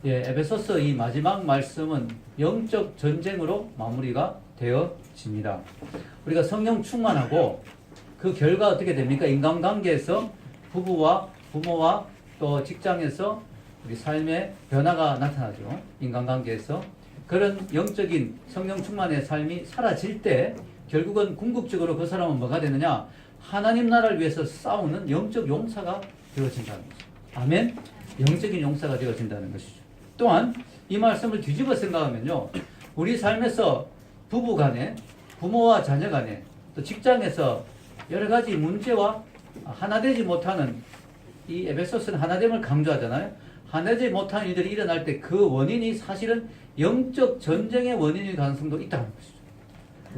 예, 에베소서 이 마지막 말씀은 영적 전쟁으로 마무리가 되어집니다. 우리가 성령 충만하고 그 결과 어떻게 됩니까? 인간관계에서 부부와 부모와 또 직장에서 우리 삶의 변화가 나타나죠. 인간관계에서. 그런 영적인 성령 충만의 삶이 사라질 때 결국은 궁극적으로 그 사람은 뭐가 되느냐? 하나님 나라를 위해서 싸우는 영적 용사가 되어진다는 거죠. 아멘? 영적인 용사가 되어진다는 것이죠. 또한 이 말씀을 뒤집어 생각하면요. 우리 삶에서 부부 간에, 부모와 자녀 간에, 또 직장에서 여러 가지 문제와 하나 되지 못하는 이 에베소서는 하나됨을 강조하잖아요. 하나되지 못한 일들이 일어날 때 그 원인이 사실은 영적 전쟁의 원인일 가능성도 있다는 것이죠.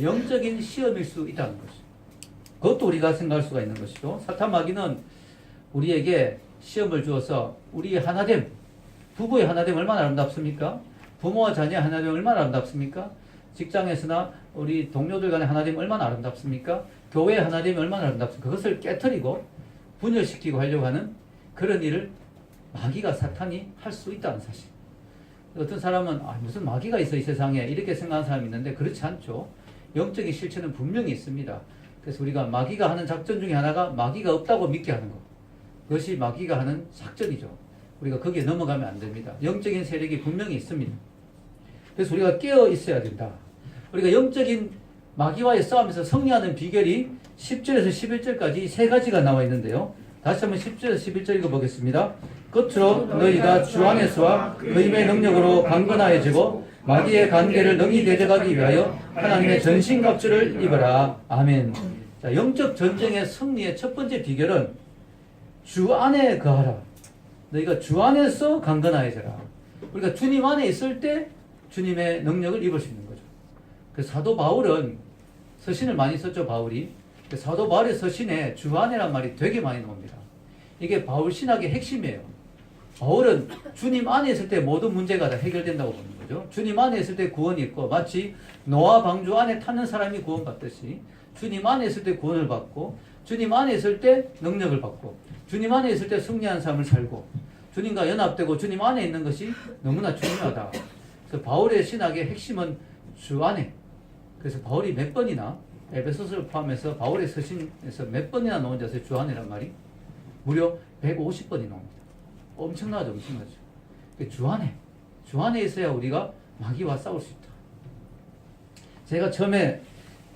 영적인 시험일 수 있다는 것이죠. 그것도 우리가 생각할 수가 있는 것이죠. 사탄 마귀는 우리에게 시험을 주어서 우리의 하나됨, 부부의 하나됨 얼마나 아름답습니까? 부모와 자녀의 하나됨 얼마나 아름답습니까? 직장에서나 우리 동료들 간의 하나됨 얼마나 아름답습니까? 교회의 하나됨 얼마나 아름답습니까? 그것을 깨트리고 분열시키고 하려고 하는 그런 일을 마귀가 사탄이 할 수 있다는 사실. 어떤 사람은 무슨 마귀가 있어 이 세상에 이렇게 생각하는 사람이 있는데 그렇지 않죠. 영적인 실체는 분명히 있습니다. 그래서 우리가 마귀가 하는 작전 중에 하나가 마귀가 없다고 믿게 하는 것. 그것이 마귀가 하는 작전이죠. 우리가 거기에 넘어가면 안 됩니다. 영적인 세력이 분명히 있습니다. 그래서 우리가 깨어 있어야 된다. 우리가 영적인 마귀와의 싸움에서 승리하는 비결이 10절에서 11절까지 세 가지가 나와 있는데요. 다시 한번 10절에서 11절 읽어보겠습니다. 끝으로 너희가 주 안에서와 그 힘의 능력으로 강건하여지고 마귀의 관계를 능히 대적하기 위하여 하나님의 전신갑주를 입어라. 아멘. 자, 영적 전쟁의 승리의 첫 번째 비결은 주 안에 거하라. 너희가 주 안에서 강건하여져라. 우리가 주님 안에 있을 때 주님의 능력을 입을 수 있는 거죠. 그 사도 바울은 서신을 많이 썼죠, 바울이. 그 사도 바울의 서신에 주 안에란 말이 되게 많이 나옵니다. 이게 바울 신학의 핵심이에요. 바울은 주님 안에 있을 때 모든 문제가 다 해결된다고 보는 거죠. 주님 안에 있을 때 구원이 있고 마치 노아 방주 안에 타는 사람이 구원받듯이 주님 안에 있을 때 구원을 받고 주님 안에 있을 때 능력을 받고 주님 안에 있을 때 승리한 삶을 살고 주님과 연합되고 주님 안에 있는 것이 너무나 중요하다. 그래서 바울의 신학의 핵심은 주 안에. 그래서 바울이 몇 번이나 에베소서를 포함해서 바울의 서신에서 몇 번이나 나온 자세 주 안에란 말이 무려 150번이 나옵니다. 엄청나죠, 엄청나죠. 주 안에 있어야 우리가 마귀와 싸울 수 있다. 제가 처음에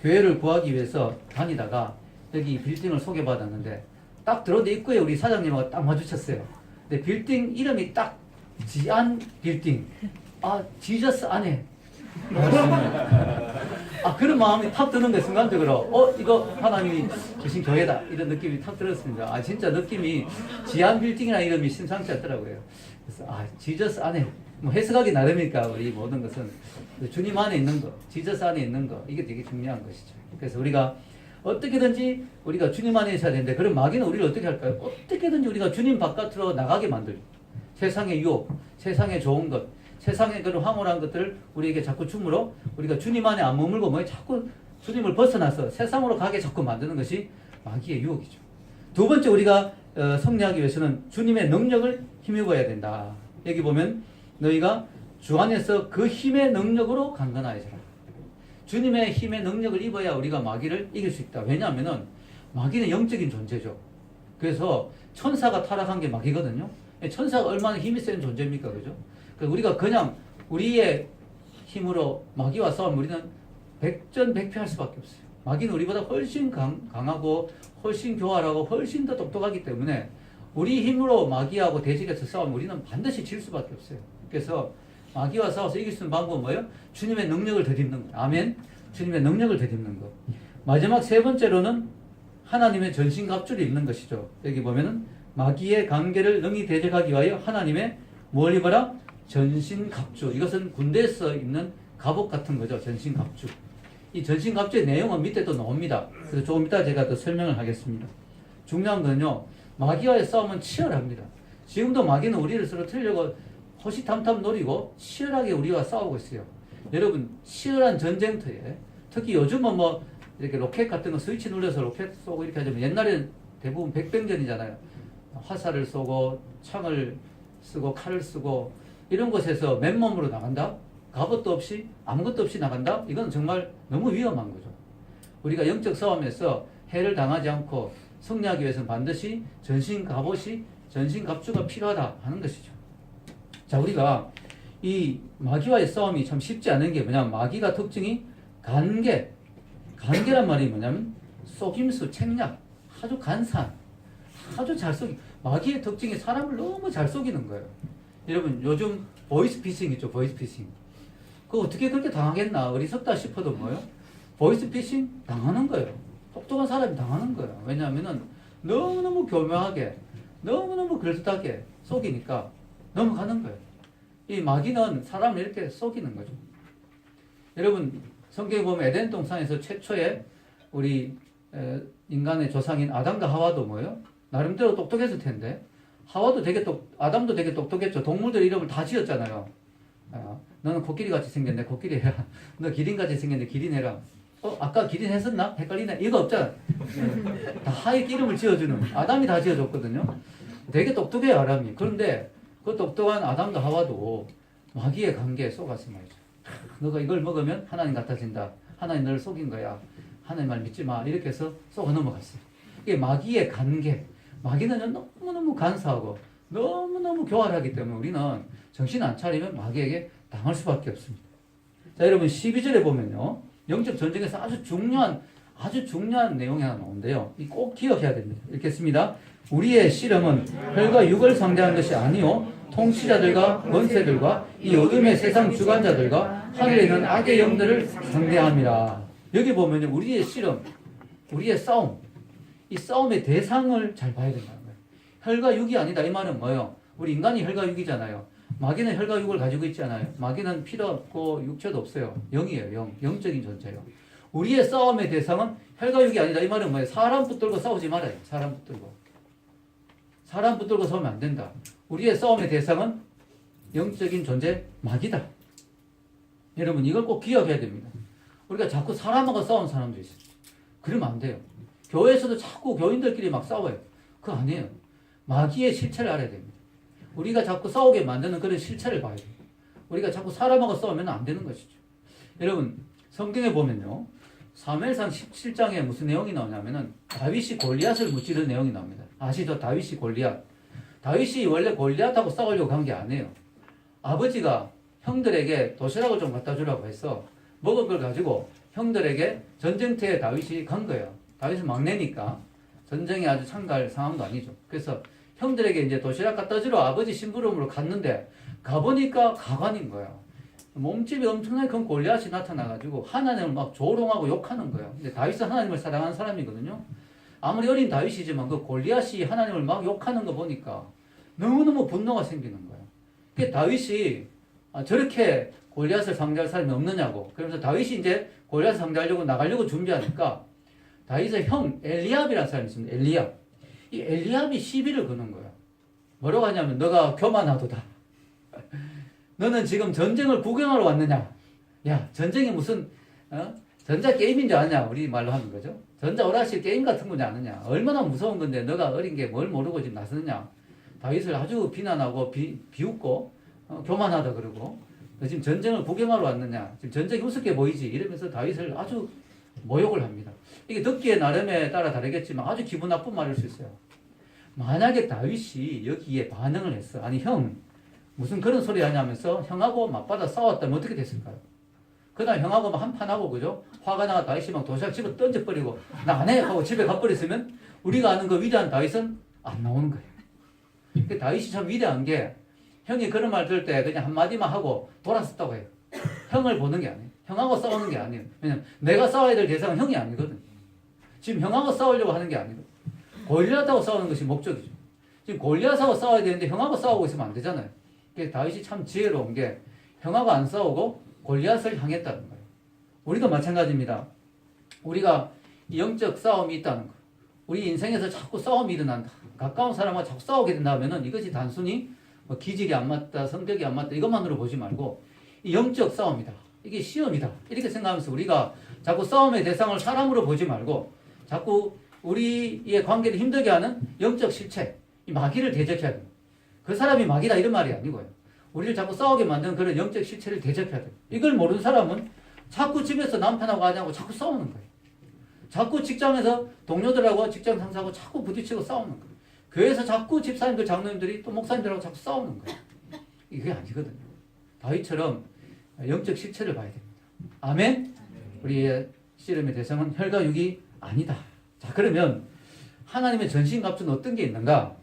교회를 구하기 위해서 다니다가 여기 빌딩을 소개받았는데 딱 들어오는데 입구에 우리 사장님하고 딱 마주쳤어요. 근데 빌딩 이름이 딱 지안 빌딩. 지저스 안에. 그런 마음이 탁 드는 거예요, 순간적으로. 이거 하나님이 주신 교회다. 이런 느낌이 탁 들었습니다. 진짜 느낌이 지안 빌딩이라는 이름이 심상치 않더라고요. 그래서, 지저스 안에. 뭐 해석하기 나름이니까, 우리 모든 것은. 주님 안에 있는 거, 지저스 안에 있는 거, 이게 되게 중요한 것이죠. 그래서 우리가 어떻게든지 우리가 주님 안에 있어야 되는데, 그럼 마귀는 우리를 어떻게 할까요? 어떻게든지 우리가 주님 바깥으로 나가게 만들고, 세상의 유혹, 세상의 좋은 것, 세상의 그런 황홀한 것들을 우리에게 자꾸 주므로 우리가 주님 안에 안 머물고 자꾸 주님을 벗어나서 세상으로 가게 자꾸 만드는 것이 마귀의 유혹이죠. 두 번째 우리가 승리하기 위해서는 주님의 능력을 힘입어야 된다. 여기 보면 너희가 주 안에서 그 힘의 능력으로 강건하여져라. 주님의 힘의 능력을 입어야 우리가 마귀를 이길 수 있다. 왜냐하면 마귀는 영적인 존재죠. 그래서 천사가 타락한 게 마귀거든요. 천사가 얼마나 힘이 센 존재입니까? 그죠? 우리가 그냥 우리의 힘으로 마귀와 싸우면 우리는 백전백패할 수밖에 없어요. 마귀는 우리보다 훨씬 강하고 훨씬 교활하고 훨씬 더 똑똑하기 때문에 우리 힘으로 마귀하고 대적해서 싸우면 우리는 반드시 질 수밖에 없어요. 그래서 마귀와 싸워서 이길 수 있는 방법은 뭐예요? 주님의 능력을 덧입는 거예요. 아멘. 주님의 능력을 덧입는 거. 마지막 세 번째로는 하나님의 전신갑주를 입는 것이죠. 여기 보면은 마귀의 관계를 능히 대적하기 위하여 하나님의 뭘 입어라? 전신갑주. 이것은 군대에서 입는 갑옷 같은 거죠. 전신갑주. 이 전신갑주의 내용은 밑에 또 나옵니다. 그래서 조금 이따 제가 또 설명을 하겠습니다. 중요한 건요, 마귀와의 싸움은 치열합니다. 지금도 마귀는 우리를 쓰러뜨리려고 호시탐탐 노리고 치열하게 우리와 싸우고 있어요. 여러분, 치열한 전쟁터에 특히 요즘은 이렇게 로켓 같은 거 스위치 눌러서 로켓 쏘고 이렇게 하지만 옛날에는 대부분 백병전이잖아요. 화살을 쏘고 창을 쓰고 칼을 쓰고 이런 곳에서 맨몸으로 나간다? 갑옷도 없이 아무것도 없이 나간다? 이건 정말 너무 위험한 거죠. 우리가 영적 싸움에서 해를 당하지 않고 승리하기 위해서는 반드시 전신 갑옷이 전신 갑주가 필요하다 하는 것이죠. 자, 우리가 이 마귀와의 싸움이 참 쉽지 않은 게 뭐냐면 마귀가 특징이 간계란 말이 뭐냐면 속임수, 책략, 아주 간사한, 아주 잘 속이. 마귀의 특징이 사람을 너무 잘 속이는 거예요. 여러분 요즘 보이스피싱 있죠, 보이스피싱. 그거 어떻게 그렇게 당하겠나 어리석다 싶어도 뭐예요? 보이스피싱 당하는 거예요. 똑똑한 사람이 당하는 거예요. 왜냐하면은 너무너무 교묘하게, 너무너무 그럴듯하게 속이니까 넘어가는 거예요. 이 마귀는 사람을 이렇게 속이는 거죠. 여러분 성경에 보면 에덴 동산에서 최초의 우리 인간의 조상인 아담과 하와도 뭐예요? 나름대로 똑똑했을 텐데 하와도 아담도 되게 똑똑했죠. 동물들 이름을 다 지었잖아요. 너는 코끼리 같이 생겼네, 코끼리 해라. 너 기린 같이 생겼네, 기린 해라. 아까 기린 했었나? 헷갈리네. 이거 없잖아. 다 하얗게 이름을 지어주는 아담이 다 지어줬거든요. 되게 똑똑해요, 아담이. 그런데 그 똑똑한 아담도 하와도 마귀의 관계에 속았어 말이죠. 너가 이걸 먹으면 하나님 같아진다. 하나님 너를 속인 거야. 하나님 말 믿지 마. 이렇게 해서 속아 넘어갔어요. 이게 마귀의 관계. 마귀는 너무너무 간사하고 너무너무 교활하기 때문에 우리는 정신 안 차리면 마귀에게 당할 수밖에 없습니다. 자, 여러분 12절에 보면요. 영적 전쟁에서 아주 중요한 내용이 하나 나오는데요. 이 꼭 기억해야 됩니다. 읽겠습니다. 우리의 씨름은 혈과 육을 상대하는 것이 아니요 통치자들과 권세들과 이 어둠의 세상 주관자들과 하늘에 있는 악의 영들을 상대함이라. 여기 보면 우리의 씨름, 우리의 싸움, 이 싸움의 대상을 잘 봐야 된다는 거예요. 혈과 육이 아니다. 이 말은 뭐예요? 우리 인간이 혈과 육이잖아요. 마귀는 혈과 육을 가지고 있잖아요. 마귀는 피도 없고 육체도 없어요. 영이에요. 영적인 존재예요. 우리의 싸움의 대상은 혈과 육이 아니다. 이 말은 뭐예요? 사람 붙들고 싸우지 말아요. 사람 붙들고 싸우면 안 된다. 우리의 싸움의 대상은 영적인 존재 마귀다. 여러분 이걸 꼭 기억해야 됩니다. 우리가 자꾸 사람하고 싸우는 사람도 있어요. 그러면 안 돼요. 교회에서도 자꾸 교인들끼리 막 싸워요. 그거 아니에요. 마귀의 실체를 알아야 됩니다. 우리가 자꾸 싸우게 만드는 그런 실체를 봐야 돼요. 우리가 자꾸 사람하고 싸우면 안 되는 것이죠. 여러분 성경에 보면요. 사무엘상 17장에 무슨 내용이 나오냐면은 다윗이 골리앗을 무찌르는 내용이 나옵니다. 아시죠? 다윗이 골리앗. 다윗이 원래 골리앗하고 싸우려고 간 게 아니에요. 아버지가 형들에게 도시락을 좀 갖다 주라고 해서 먹은 걸 가지고 형들에게 전쟁터에 다윗이 간 거예요. 다윗은 막내니까 전쟁에 아주 참가할 상황도 아니죠. 그래서 형들에게 이제 도시락 갖다 주러 아버지 심부름으로 갔는데 가보니까 가관인 거예요. 몸집이 엄청나게 큰 골리앗이 나타나가지고 하나님을 막 조롱하고 욕하는 거예요. 근데 다윗은 하나님을 사랑하는 사람이거든요. 아무리 어린 다윗이지만 그 골리앗이 하나님을 막 욕하는 거 보니까 너무너무 분노가 생기는 거예요. 그 다윗이 저렇게 골리앗을 상대할 사람이 없느냐고. 그러면서 다윗이 이제 골리앗을 상대하려고 나가려고 준비하니까 다윗의 형 엘리압이라는 사람이 있습니다. 엘리압. 이 엘리압이 시비를 거는 거예요. 뭐라고 하냐면 너가 교만하도다. 너는 지금 전쟁을 구경하러 왔느냐? 야, 전쟁이 무슨 전자 게임인 줄 아냐? 우리 말로 하는 거죠. 전자 오락실 게임 같은 거지 않느냐? 얼마나 무서운 건데 너가 어린 게 뭘 모르고 지금 나서느냐? 다윗을 아주 비난하고 비웃고 교만하다 그러고 너 지금 전쟁을 구경하러 왔느냐? 지금 전쟁이 우습게 보이지? 이러면서 다윗을 아주 모욕을 합니다. 이게 듣기에 나름에 따라 다르겠지만 아주 기분 나쁜 말일 수 있어요. 만약에 다윗이 여기에 반응을 했어. 아니 형 무슨 그런 소리 하냐면서 형하고 맞받아 싸웠다면 어떻게 됐을까요? 그날 형하고 한판하고 그죠? 화가 나가 다윗이 막 도시락 집어 던져버리고 나 안 해! 하고 집에 가버렸으면 우리가 아는 그 위대한 다윗은 안 나오는 거예요. 그 다윗이 참 위대한 게 형이 그런 말 들을 때 그냥 한마디만 하고 돌아섰다고 해요. 형을 보는 게 아니에요. 형하고 싸우는 게 아니에요. 왜냐면 내가 싸워야 될 대상은 형이 아니거든. 지금 형하고 싸우려고 하는 게 아니고 골리앗하고 싸우는 것이 목적이죠. 지금 골리앗하고 싸워야 되는데 형하고 싸우고 있으면 안 되잖아요. 그래서 다윗이 참 지혜로운 게 형하고 안 싸우고 골리앗을 향했다는 거예요. 우리도 마찬가지입니다. 우리가 영적 싸움이 있다는 거. 우리 인생에서 자꾸 싸움이 일어난다. 가까운 사람과 자꾸 싸우게 된다면 이것이 단순히 뭐 기질이 안 맞다, 성격이 안 맞다 이것만으로 보지 말고 이 영적 싸움이다. 이게 시험이다. 이렇게 생각하면서 우리가 자꾸 싸움의 대상을 사람으로 보지 말고 자꾸 우리의 관계를 힘들게 하는 영적 실체, 이 마귀를 대적해야 됩니다. 그 사람이 마귀다 이런 말이 아니고요. 우리를 자꾸 싸우게 만드는 그런 영적 실체를 대적해야 돼요. 이걸 모르는 사람은 자꾸 집에서 남편하고 아내하고 자꾸 싸우는 거예요. 자꾸 직장에서 동료들하고 직장 상사하고 자꾸 부딪히고 싸우는 거예요. 교회에서 자꾸 집사님들, 장로님들이 또 목사님들하고 자꾸 싸우는 거예요. 이게 아니거든요. 다윗처럼 영적 실체를 봐야 됩니다. 아멘? 우리의 씨름의 대상은 혈과 육이 아니다. 자, 그러면 하나님의 전신갑주는 어떤 게 있는가?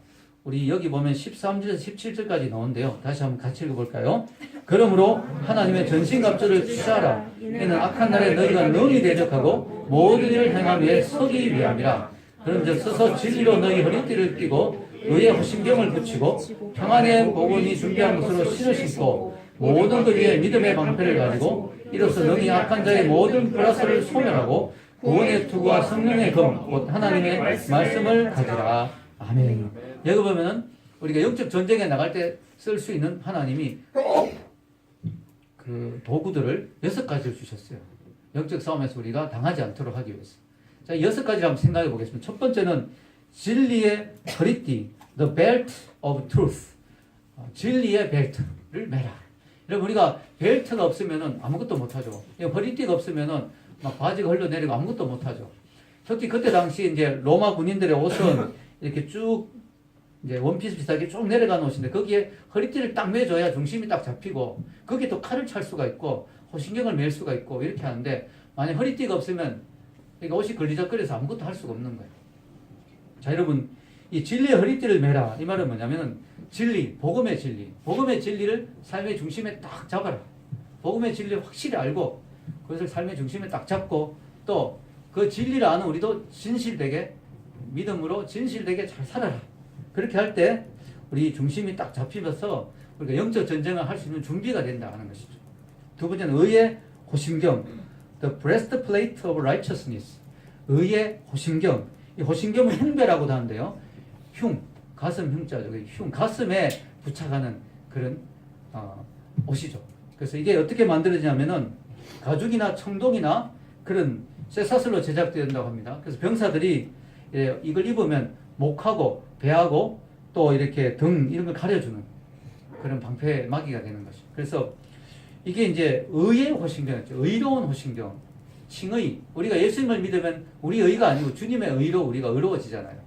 우리 여기 보면 13절에서 17절까지 나오는데요. 다시 한번 같이 읽어볼까요? 그러므로 하나님의 전신갑주를 취하라. 이는 악한 날에 너희가 능히 대적하고 모든 일을 행하기 위해 서기 위함이라. 그런즉 서서 진리로 너희 허리띠를 띠고 의의 호심경을 붙이고 평안의 복음이 준비한 것으로 신을 신고 모든 것 위에 믿음의 방패를 가지고 이로써 너희 악한 자의 모든 플러스를 소멸하고 구원의 투구와 성령의 검, 곧 하나님의 말씀을 가지라. 아멘. 여기 보면은 우리가 영적 전쟁에 나갈 때 쓸 수 있는 하나님이 그 도구들을 6가지를 주셨어요. 영적 싸움에서 우리가 당하지 않도록 하기 위해서. 자, 6가지를 한번 생각해 보겠습니다. 첫 번째는 진리의 허리띠, the belt of truth. 진리의 벨트를 매라. 여러분, 우리가 벨트가 없으면은 아무것도 못하죠. 허리띠가 없으면은 막 바지가 흘러내리고 아무것도 못하죠. 특히 그때 당시 이제 로마 군인들의 옷은 이렇게 쭉 이제 원피스 비슷하게 쭉 내려가는 옷인데 거기에 허리띠를 딱 매줘야 중심이 딱 잡히고 거기에 또 칼을 찰 수가 있고 호신경을 맬 수가 있고 이렇게 하는데 만약 허리띠가 없으면 옷이 걸리적거려서 아무것도 할 수가 없는 거예요. 자, 여러분, 이 진리의 허리띠를 매라. 이 말은 뭐냐면은 진리, 복음의 진리를 삶의 중심에 딱 잡아라. 복음의 진리를 확실히 알고 그것을 삶의 중심에 딱 잡고 또 그 진리를 아는 우리도 진실되게 믿음으로 진실되게 잘 살아라. 그렇게 할 때 우리 중심이 딱 잡히면서 우리가 영적 전쟁을 할 수 있는 준비가 된다 하는 것이죠. 두 번째는 의의 호심경, the breastplate of righteousness. 의의 호심경. 이 호심경은 흉배라고도 하는데요. 흉, 가슴 흉자죠. 흉, 가슴에 부착하는 그런 옷이죠. 그래서 이게 어떻게 만들어지냐면은 가죽이나 청동이나 그런 쇠사슬로 제작된다고 합니다. 그래서 병사들이 이걸 입으면 목하고 배하고 또 이렇게 등 이런 걸 가려주는 그런 방패 막이가 되는 것이죠. 그래서 이게 이제 의의 호신경이죠. 의로운 호신경. 칭의. 우리가 예수님을 믿으면 우리 의가 아니고 주님의 의로 우리가 의로워지잖아요.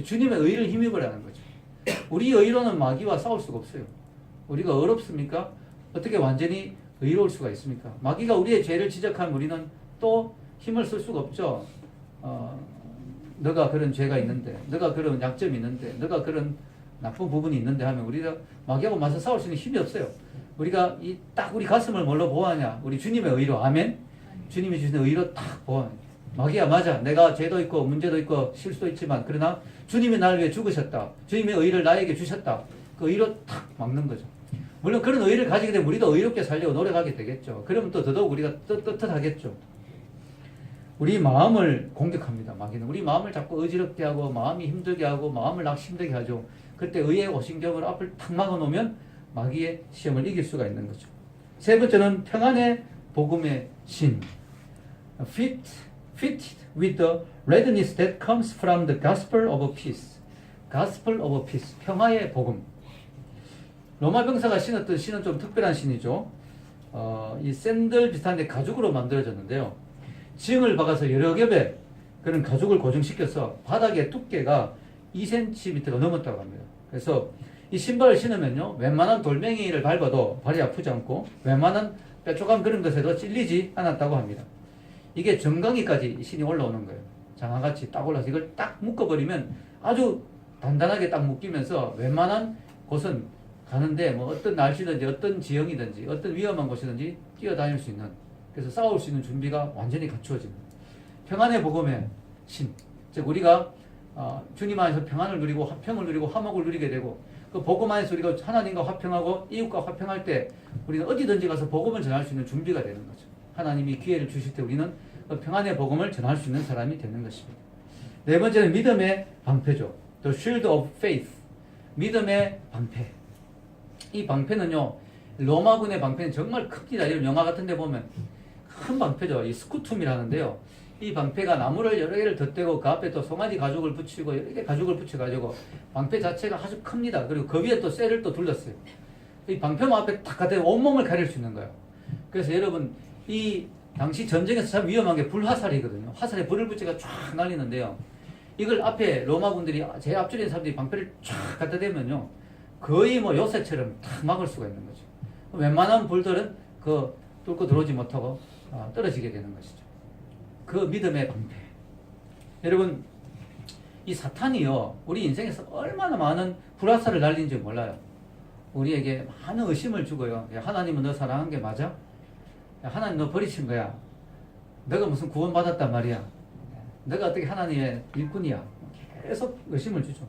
주님의 의를 힘입으라는 거죠. 우리 의로는 마귀와 싸울 수가 없어요. 우리가 어렵습니까? 어떻게 완전히 의로울 수가 있습니까? 마귀가 우리의 죄를 지적하면 우리는 또 힘을 쓸 수가 없죠. 너가 그런 죄가 있는데, 너가 그런 약점이 있는데, 너가 그런 나쁜 부분이 있는데 하면 우리가 마귀하고 맞서 싸울 수 있는 힘이 없어요. 우리가 딱 우리 가슴을 뭘로 보호하냐? 우리 주님의 의로. 아멘? 주님이 주시는 의로 딱 보호하냐? 마귀야, 맞아. 내가 죄도 있고 문제도 있고 실수도 있지만 그러나 주님이 나를 위해 죽으셨다. 주님의 의를 나에게 주셨다. 그 의로 딱 막는 거죠. 물론 그런 의를 가지게 되면 우리도 의롭게 살려고 노력하게 되겠죠. 그러면 또 더더욱 우리가 떳떳하겠죠. 우리 마음을 공격합니다. 마귀는 우리 마음을 자꾸 어지럽게 하고 마음이 힘들게 하고 마음을 낙심되게 하죠. 그때 의의 호신경을 앞을 탁 막아놓으면 마귀의 시험을 이길 수가 있는 거죠. 세 번째는 평안의 복음의 신. Fit with the readiness that comes from the gospel of peace. gospel of peace. 평화의 복음. 로마 병사가 신었던 신은 좀 특별한 신이죠. 이 샌들 비슷한데 가죽으로 만들어졌는데요. 지형을 박아서 여러 겹의 그런 가죽을 고정시켜서 바닥의 두께가 2cm가 넘었다고 합니다. 그래서 이 신발을 신으면요, 웬만한 돌멩이를 밟아도 발이 아프지 않고 웬만한 뾰족한 그런 것에도 찔리지 않았다고 합니다. 이게 정강이까지 신이 올라오는 거예요. 장화같이 딱 올라서 이걸 딱 묶어버리면 아주 단단하게 딱 묶이면서 웬만한 곳은 가는데 뭐 어떤 날씨든지 어떤 지형이든지 어떤 위험한 곳이든지 뛰어다닐 수 있는, 그래서 싸울 수 있는 준비가 완전히 갖추어집니다. 평안의 복음의 신, 즉 우리가 주님 안에서 평안을 누리고 화평을 누리고 화목을 누리게 되고 그 복음 안에서 우리가 하나님과 화평하고 이웃과 화평할 때 우리는 어디든지 가서 복음을 전할 수 있는 준비가 되는 거죠. 하나님이 기회를 주실 때 우리는 그 평안의 복음을 전할 수 있는 사람이 되는 것입니다. 네 번째는 믿음의 방패죠. The shield of faith. 믿음의 방패. 이 방패는요, 로마군의 방패는 정말 큽니다. 이런 영화 같은 데 보면 큰 방패죠. 이 스쿠툼이라는데요. 이 방패가 나무를 여러 개를 덧대고 그 앞에 또 송아지 가죽을 붙이고 여러 개 가죽을 붙여가지고 방패 자체가 아주 큽니다. 그리고 그 위에 또 쇠를 또 둘렀어요. 이 방패막 앞에 탁 갖다 온몸을 가릴 수 있는 거예요. 그래서 여러분 이 당시 전쟁에서 참 위험한 게 불화살이거든요. 화살에 불을 붙여가 쫙 날리는데요. 이걸 앞에 로마군들이 제 앞줄에 있는 사람들이 방패를 쫙 갖다 대면요. 거의 뭐 요새처럼 탁 막을 수가 있는 거죠. 웬만한 불들은 그 뚫고 들어오지 못하고 떨어지게 되는 것이죠. 그 믿음의 방패. 여러분 이 사탄이요 우리 인생에서 얼마나 많은 불화살을 날리는지 몰라요. 우리에게 많은 의심을 주고요. 야, 하나님은 너 사랑한 게 맞아? 야, 하나님 너 버리신 거야. 너가 무슨 구원 받았단 말이야. 너가 어떻게 하나님의 일꾼이야. 계속 의심을 주죠.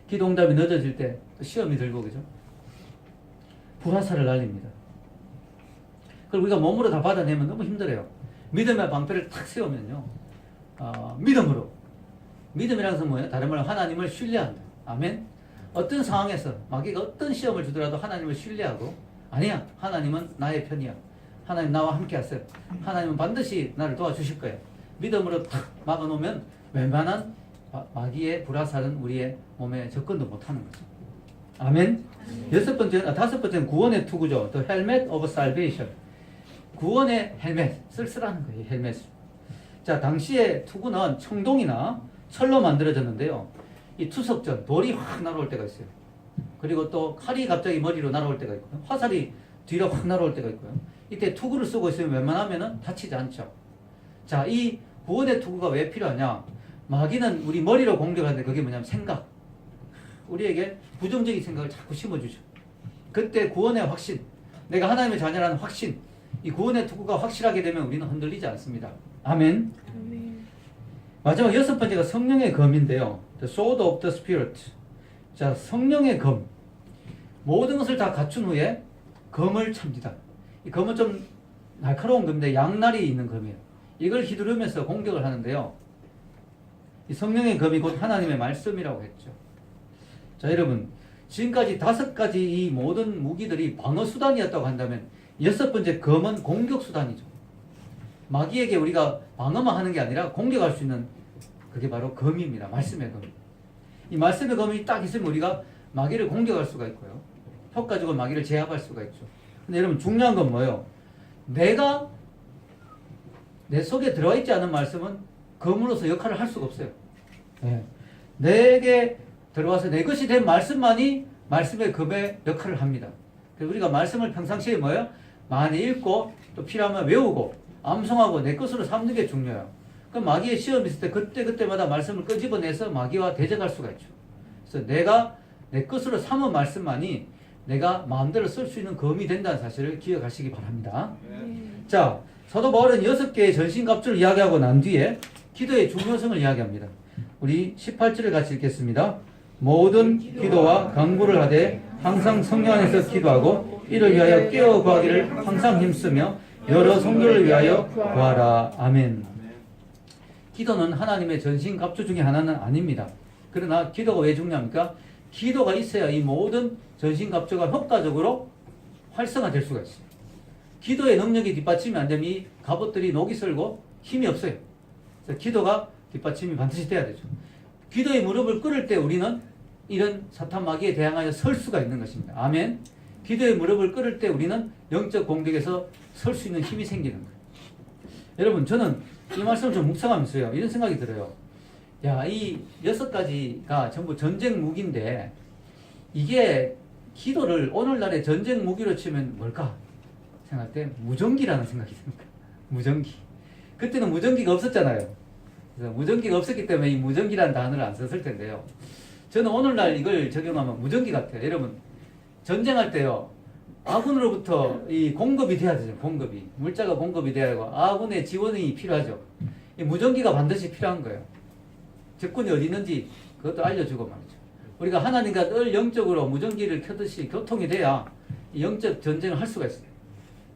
기도 응답이 늦어질 때 또 시험이 들고 그죠? 불화살을 날립니다. 그걸 우리가 몸으로 다 받아내면 너무 힘들어요. 믿음의 방패를 탁 세우면요. 믿음으로. 믿음이라는 것은 뭐예요? 다른 말로 하나님을 신뢰한다. 아멘? 어떤 상황에서 마귀가 어떤 시험을 주더라도 하나님을 신뢰하고 아니야. 하나님은 나의 편이야. 하나님 나와 함께 하세요. 하나님은 반드시 나를 도와주실 거예요. 믿음으로 탁 막아놓으면 웬만한 마귀의 불화살은 우리의 몸에 접근도 못하는 거죠. 아멘? 다섯 번째는 구원의 투구죠. The helmet of salvation. 구원의 헬멧. 쓸쓸한 거예요. 헬멧. 자, 당시의 투구는 청동이나 철로 만들어졌는데요. 이 투석전, 돌이 확 날아올 때가 있어요. 그리고 또 칼이 갑자기 머리로 날아올 때가 있고요. 화살이 뒤로 확 날아올 때가 있고요. 이때 투구를 쓰고 있으면 웬만하면 다치지 않죠. 자, 이 구원의 투구가 왜 필요하냐? 마귀는 우리 머리로 공격하는데 그게 뭐냐면 생각. 우리에게 부정적인 생각을 자꾸 심어주죠. 그때 구원의 확신, 내가 하나님의 자녀라는 확신, 이 구원의 투구가 확실하게 되면 우리는 흔들리지 않습니다. 아멘. 아멘. 마지막 여섯 번째가 성령의 검인데요. The sword of the Spirit. 자, 성령의 검. 모든 것을 다 갖춘 후에 검을 찹니다. 이 검은 좀 날카로운 검인데 양날이 있는 검이에요. 이걸 휘두르면서 공격을 하는데요. 이 성령의 검이 곧 하나님의 말씀이라고 했죠. 자, 여러분, 지금까지 5가지 이 모든 무기들이 방어 수단이었다고 한다면 여섯 번째 검은 공격 수단이죠. 마귀에게 우리가 방어만 하는 게 아니라 공격할 수 있는 그게 바로 검입니다. 말씀의 검. 이 말씀의 검이 딱 있으면 우리가 마귀를 공격할 수가 있고요. 효과적으로 마귀를 제압할 수가 있죠. 근데 여러분 중요한 건 뭐예요? 내가 내 속에 들어와 있지 않은 말씀은 검으로서 역할을 할 수가 없어요. 네. 내게 들어와서 내 것이 된 말씀만이 말씀의 검의 역할을 합니다. 그래서 우리가 말씀을 평상시에 뭐예요? 많이 읽고 또 필요하면 외우고 암송하고 내 것으로 삼는 게 중요해요. 그럼 마귀의 시험이 있을 때 그때마다 말씀을 끄집어내서 마귀와 대적할 수가 있죠. 그래서 내가 내 것으로 삼은 말씀만이 내가 마음대로 쓸 수 있는 검이 된다는 사실을 기억하시기 바랍니다. 자, 사도 바울은 6개의 전신갑주를 이야기하고 난 뒤에 기도의 중요성을 이야기합니다. 우리 18절을 같이 읽겠습니다. 모든 기도와 간구를 하되 항상 성령 안에서 기도하고 이를 위하여 깨어 구하기를 항상 힘쓰며 여러 성도를 위하여 구하라. 아멘. 기도는 하나님의 전신갑주 중에 하나는 아닙니다. 그러나 기도가 왜 중요합니까? 기도가 있어야 이 모든 전신갑주가 효과적으로 활성화될 수가 있어요. 기도의 능력이 뒷받침이 안 되면 이 갑옷들이 녹이 슬고 힘이 없어요. 그래서 기도가 뒷받침이 반드시 돼야 되죠. 기도의 무릎을 꿇을 때 우리는 이런 사탄 마귀에 대항하여 설 수가 있는 것입니다. 아멘. 기도의 무릎을 꿇을 때 우리는 영적 공격에서 설 수 있는 힘이 생기는 거예요. 여러분, 저는 이 말씀을 좀 묵상하면서요, 이런 생각이 들어요. 야, 이 6가지가 전부 전쟁 무기인데 이게 기도를 오늘날의 전쟁 무기로 치면 뭘까? 생각할 때 무전기라는 생각이 듭니다. 무전기. 그때는 무전기가 없었잖아요. 그래서 무전기가 없었기 때문에 이 무전기라는 단어를 안 썼을 텐데요. 저는 오늘날 이걸 적용하면 무전기 같아요. 여러분, 전쟁할 때요, 아군으로부터 이 공급이 돼야 되죠. 공급이. 물자가 공급이 돼야 되고 아군의 지원이 필요하죠. 이 무전기가 반드시 필요한 거예요. 적군이 어디 있는지 그것도 알려주고 말이죠. 우리가 하나님과 늘 영적으로 무전기를 켜듯이 교통이 돼야 이 영적 전쟁을 할 수가 있어요.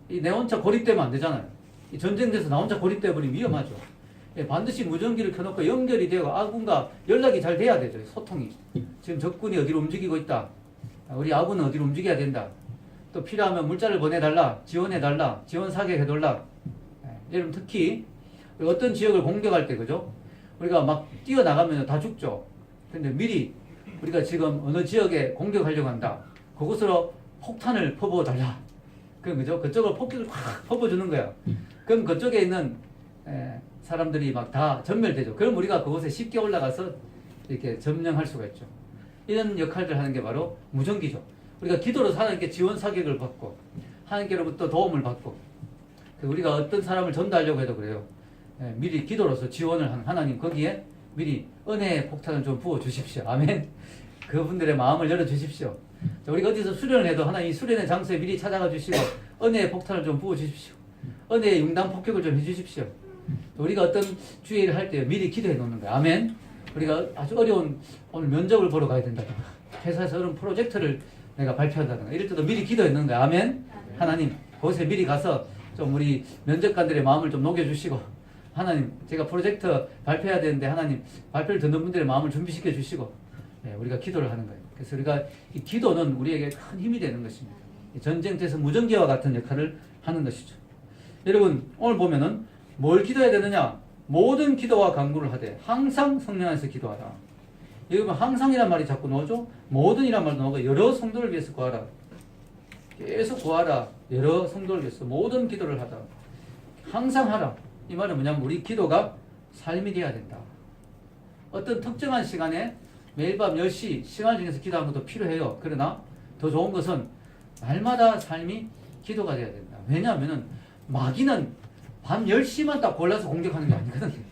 이 내 혼자 고립되면 안 되잖아요. 이 전쟁돼서 나 혼자 고립돼 버리면 위험하죠. 반드시 무전기를 켜놓고 연결이 되고 아군과 연락이 잘 돼야 되죠. 소통이. 지금 적군이 어디로 움직이고 있다. 우리 아군은 어디로 움직여야 된다. 또 필요하면 물자를 보내달라. 지원해달라. 지원 사격해달라. 여러분 특히 어떤 지역을 공격할 때 그죠? 우리가 막 뛰어나가면 다 죽죠. 근데 미리 우리가 지금 어느 지역에 공격하려고 한다. 그곳으로 폭탄을 퍼부어 달라. 그럼 그죠? 그쪽을 폭격을 확 퍼부어주는 거야. 그럼 그쪽에 있는 사람들이 막 다 전멸되죠. 그럼 우리가 그곳에 쉽게 올라가서 이렇게 점령할 수가 있죠. 이런 역할을 하는 게 바로 무전기죠. 우리가 기도로 하나님께 지원 사격을 받고 하나님께로부터 도움을 받고 우리가 어떤 사람을 전도하려고 해도 그래요. 미리 기도로서 지원을 하는 하나님 거기에 미리 은혜의 폭탄을 좀 부어 주십시오. 아멘. 그분들의 마음을 열어 주십시오. 우리가 어디서 수련을 해도 하나님 수련의 장소에 미리 찾아가 주시고 은혜의 폭탄을 좀 부어 주십시오. 은혜의 융단 폭격을 좀 해 주십시오. 우리가 어떤 주의를 할 때 미리 기도해 놓는 거예요. 아멘. 우리가 아주 어려운 오늘 면접을 보러 가야 된다든가 회사에서 어려운 프로젝트를 내가 발표한다든가 이럴 때도 미리 기도해 놓는 거예요. 아멘. 하나님 그곳에 미리 가서 좀 우리 면접관들의 마음을 좀 녹여주시고 하나님 제가 프로젝트 발표해야 되는데 하나님 발표를 듣는 분들의 마음을 준비시켜 주시고 우리가 기도를 하는 거예요. 그래서 우리가 이 기도는 우리에게 큰 힘이 되는 것입니다. 전쟁터에서 무전기와 같은 역할을 하는 것이죠. 여러분 오늘 보면은 뭘 기도해야 되느냐? 모든 기도와 간구를 하되 항상 성령 안에서 기도하라. 여기 보면 항상이란 말이 자꾸 나오죠. 모든이란 말도 나오고 여러 성도를 위해서 구하라. 계속 구하라. 여러 성도를 위해서 모든 기도를 하다. 항상 하라. 이 말은 뭐냐면 우리 기도가 삶이 되어야 된다. 어떤 특정한 시간에 매일 밤 10시 시간을 정해서 기도하는 것도 필요해요. 그러나 더 좋은 것은 날마다 삶이 기도가 되어야 된다. 왜냐하면 마귀는 밤 10시만 딱 골라서 공격하는 게 아니거든요.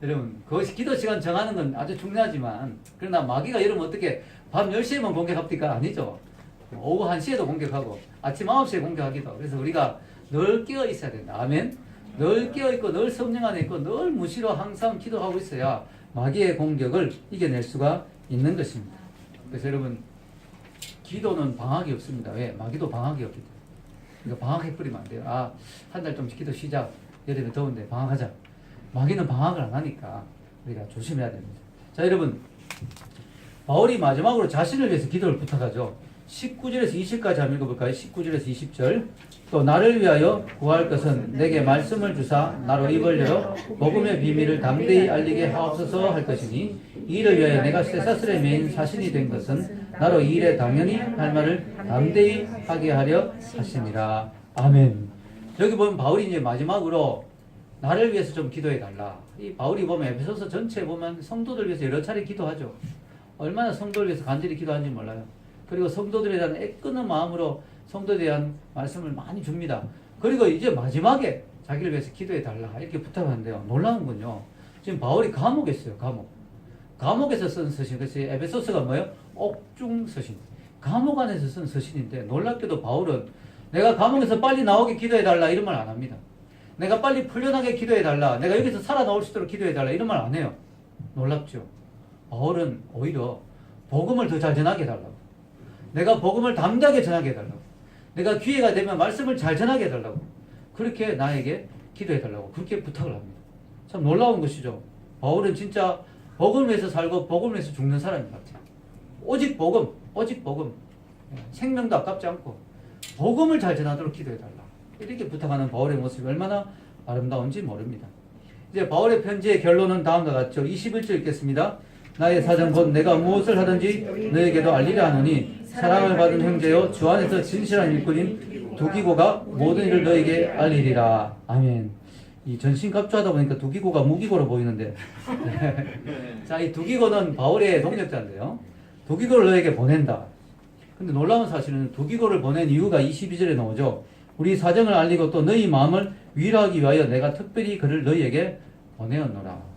여러분 그것이 기도 시간 정하는 건 아주 중요하지만 그러나 마귀가 여러분 어떻게 밤 10시에만 공격합니까? 아니죠. 오후 1시에도 공격하고 아침 9시에 공격하기도. 그래서 우리가 늘 깨어 있어야 된다. 아멘. 늘 깨어 있고 늘 성령 안에 있고 늘 무시로 항상 기도하고 있어야 마귀의 공격을 이겨낼 수가 있는 것입니다. 그래서 여러분 기도는 방학이 없습니다. 왜? 마귀도 방학이 없기 때문에. 그러니까 방학해버리면 안 돼요. 한 달 좀 기도 쉬자. 여름에 더운데 방학하자. 마귀는 방학을 안 하니까 우리가 조심해야 됩니다. 자, 여러분 바울이 마지막으로 자신을 위해서 기도를 부탁하죠. 19절에서 20까지 한번 읽어볼까요? 19절에서 20절. 또 나를 위하여 구할 것은 내게 말씀을 주사 나로 입을 열어 복음의 비밀을 담대히 알리게 하옵소서 할 것이니 이를 위하여 내가 쇠사슬에 매인 사신이 된 것은 나로 이 일에 당연히 할 말을 담대히 하게 하려 하심이라. 아멘. 여기 보면 바울이 이제 마지막으로 나를 위해서 좀 기도해 달라. 이 바울이 보면 에베소서 전체에 보면 성도들 위해서 여러 차례 기도하죠. 얼마나 성도를 위해서 간절히 기도하는지 몰라요. 그리고 성도들에 대한 애끄는 마음으로 성도에 대한 말씀을 많이 줍니다. 그리고 이제 마지막에 자기를 위해서 기도해 달라 이렇게 부탁하는데요. 놀라운 건요. 지금 바울이 감옥에 있어요. 감옥에서 쓴 서신. 그래서 에베소서가 뭐예요? 옥중 서신. 감옥 안에서 쓴 서신인데 놀랍게도 바울은 내가 감옥에서 빨리 나오게 기도해 달라 이런 말 안 합니다. 내가 빨리 풀려나게 기도해 달라. 내가 여기서 살아나올 수 있도록 기도해 달라 이런 말 안 해요. 놀랍죠. 바울은 오히려 복음을 더 잘 전하게 해달라고. 내가 복음을 담대하게 전하게 해달라고. 내가 기회가 되면 말씀을 잘 전하게 해달라고. 그렇게 나에게 기도해 달라고 그렇게 부탁을 합니다. 참 놀라운 것이죠. 바울은 진짜 복음을 위해서 살고 복음을 위해서 죽는 사람인 것 같아요. 오직 복음. 생명도 아깝지 않고 복음을 잘 전하도록 기도해 달라. 이렇게 부탁하는 바울의 모습이 얼마나 아름다운지 모릅니다. 이제 바울의 편지의 결론은 다음과 같죠. 21절 읽겠습니다. 나의 사정 곧 내가 무엇을 하든지 너에게도 알리라 하노니 사랑을 받은 형제여 주 안에서 진실한 일꾼인 두기고가 모든 일을 너에게 알리리라. 아멘. 이 전신갑주하다 보니까 두기고가 무기고로 보이는데 자, 이 두기고는 바울의 동력자인데요. 두기고를 너에게 보낸다. 근데 놀라운 사실은 두기고를 보낸 이유가 22절에 나오죠. 우리 사정을 알리고 또 너희 마음을 위로하기 위하여 내가 특별히 그를 너희에게 보내었노라.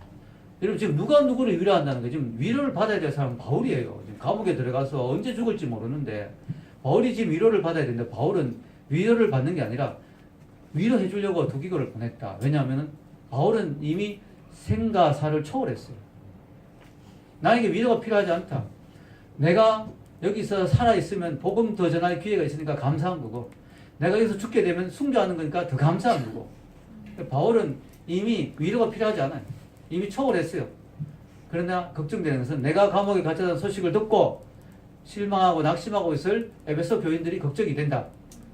여러분 지금 누가 누구를 위로한다는 거예요. 지금 위로를 받아야 될 사람은 바울이에요. 지금 감옥에 들어가서 언제 죽을지 모르는데 바울이 지금 위로를 받아야 되는데 바울은 위로를 받는 게 아니라 위로해 주려고 두기고를 보냈다. 왜냐하면 바울은 이미 생과 사를 초월했어요. 나에게 위로가 필요하지 않다. 내가 여기서 살아있으면 복음 더 전할 기회가 있으니까 감사한 거고 내가 여기서 죽게 되면 숭배하는 거니까 더 감사한 거고 바울은 이미 위로가 필요하지 않아요. 이미 초월했어요. 그러나 걱정되는 것은 내가 감옥에 갇혔다는 소식을 듣고 실망하고 낙심하고 있을 에베소 교인들이 걱정이 된다.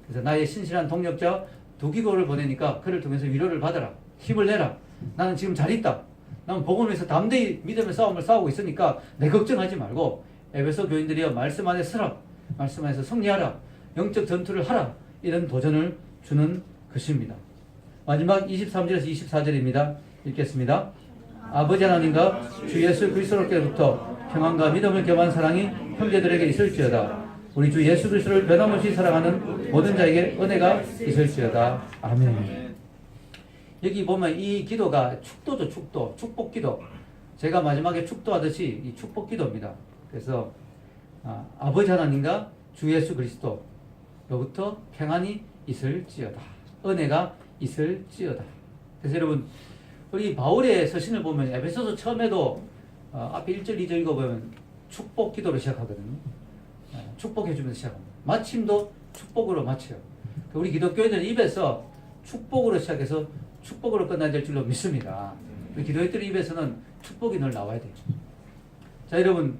그래서 나의 신실한 동력자 두기고를 보내니까 그를 통해서 위로를 받아라. 힘을 내라. 나는 지금 잘 있다. 나는 복음을 위해서 담대히 믿음의 싸움을 싸우고 있으니까 내 걱정하지 말고 에베소 교인들이여 말씀 안에 서라. 말씀 안에서 승리하라. 영적 전투를 하라. 이런 도전을 주는 것입니다. 마지막 23절에서 24절입니다. 읽겠습니다. 아버지 하나님과 주 예수 그리스도께로부터 평안과 믿음을 겸한 사랑이 형제들에게 있을지어다. 우리 주 예수 그리스도를 변함없이 사랑하는 모든 자에게 은혜가 있을지어다. 아멘. 여기 보면 이 기도가 축도죠. 축도. 축복 기도. 제가 마지막에 축도하듯이 이 축복 기도입니다. 그래서 아버지 하나님과 주 예수 그리스도로부터 평안이 있을지어다. 은혜가 있을지어다. 그래서 여러분 우리 바울의 서신을 보면 에베소서 처음에도 앞에 1절 2절 읽어보면 축복 기도로 시작하거든요. 축복해주면서 시작합니다. 마침도 축복으로 마쳐요. 우리 기독교인들은 입에서 축복으로 시작해서 축복으로 끝나야 될 줄로 믿습니다. 우리 기도인들 입에서는 축복이 늘 나와야 돼요. 자, 여러분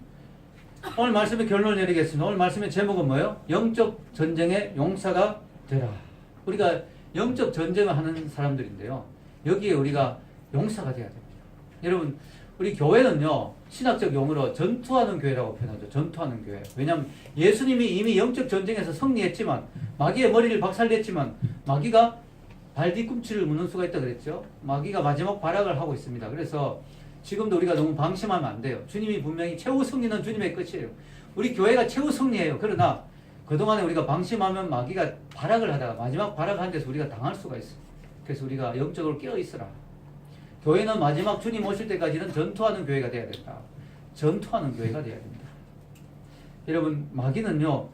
오늘 말씀의 결론을 내리겠습니다. 오늘 말씀의 제목은 뭐예요? 영적 전쟁의 용사가 되라. 우리가 영적 전쟁을 하는 사람들인데요. 여기에 우리가 용사가 되어야 됩니다. 여러분 우리 교회는요 신학적 용어로 전투하는 교회라고 표현하죠. 전투하는 교회. 왜냐하면 예수님이 이미 영적 전쟁에서 승리했지만 마귀의 머리를 박살냈지만 마귀가 발 뒤꿈치를 묻는 수가 있다 그랬죠. 마귀가 마지막 발악을 하고 있습니다. 그래서 지금도 우리가 너무 방심하면 안 돼요. 주님이 분명히 최후 승리는 주님의 끝이에요. 우리 교회가 최후 승리예요. 그러나 그동안에 우리가 방심하면 마귀가 발악을 하다가 마지막 발악한 데서 우리가 당할 수가 있어요. 그래서 우리가 영적으로 깨어 있으라. 교회는 마지막 주님 오실 때까지는 전투하는 교회가 돼야 된다. 전투하는 교회가 돼야 된다. 여러분 마귀는요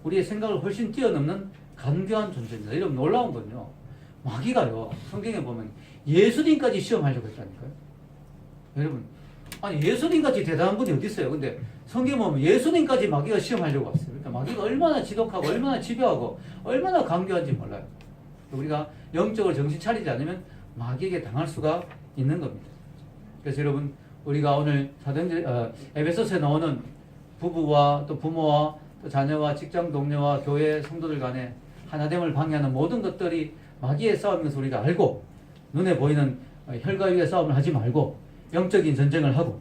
우리의 생각을 훨씬 뛰어넘는 간교한 존재입니다. 여러분 놀라운 건요 마귀가요 성경에 보면 예수님까지 시험하려고 했다니까요. 여러분 아니 예수님같이 대단한 분이 어디 있어요. 근데 성경에 보면 예수님까지 마귀가 시험하려고 왔어요. 그러니까 마귀가 얼마나 지독하고 얼마나 집요하고 얼마나 간교한지 몰라요. 우리가 영적으로 정신 차리지 않으면 마귀에게 당할 수가 있는 겁니다. 그래서 여러분 우리가 오늘 에베소서에 나오는 부부와 또 부모와 또 자녀와 직장 동료와 교회 성도들 간에 하나됨을 방해하는 모든 것들이 마귀의 싸움인 것을 우리가 알고 눈에 보이는 혈과 육의 싸움을 하지 말고 영적인 전쟁을 하고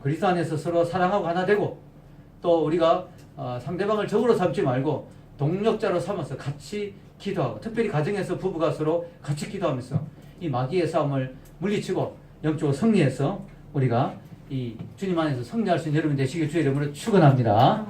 그리스도 안에서 서로 사랑하고 하나 되고 또 우리가 상대방을 적으로 삼지 말고 동력자로 삼아서 같이 기도하고 특별히 가정에서 부부가 서로 같이 기도하면서 이 마귀의 싸움을 물리치고 영적으로 승리해서 우리가 이 주님 안에서 승리할 수 있는 여러분 되시길 주의 이름으로 축원합니다.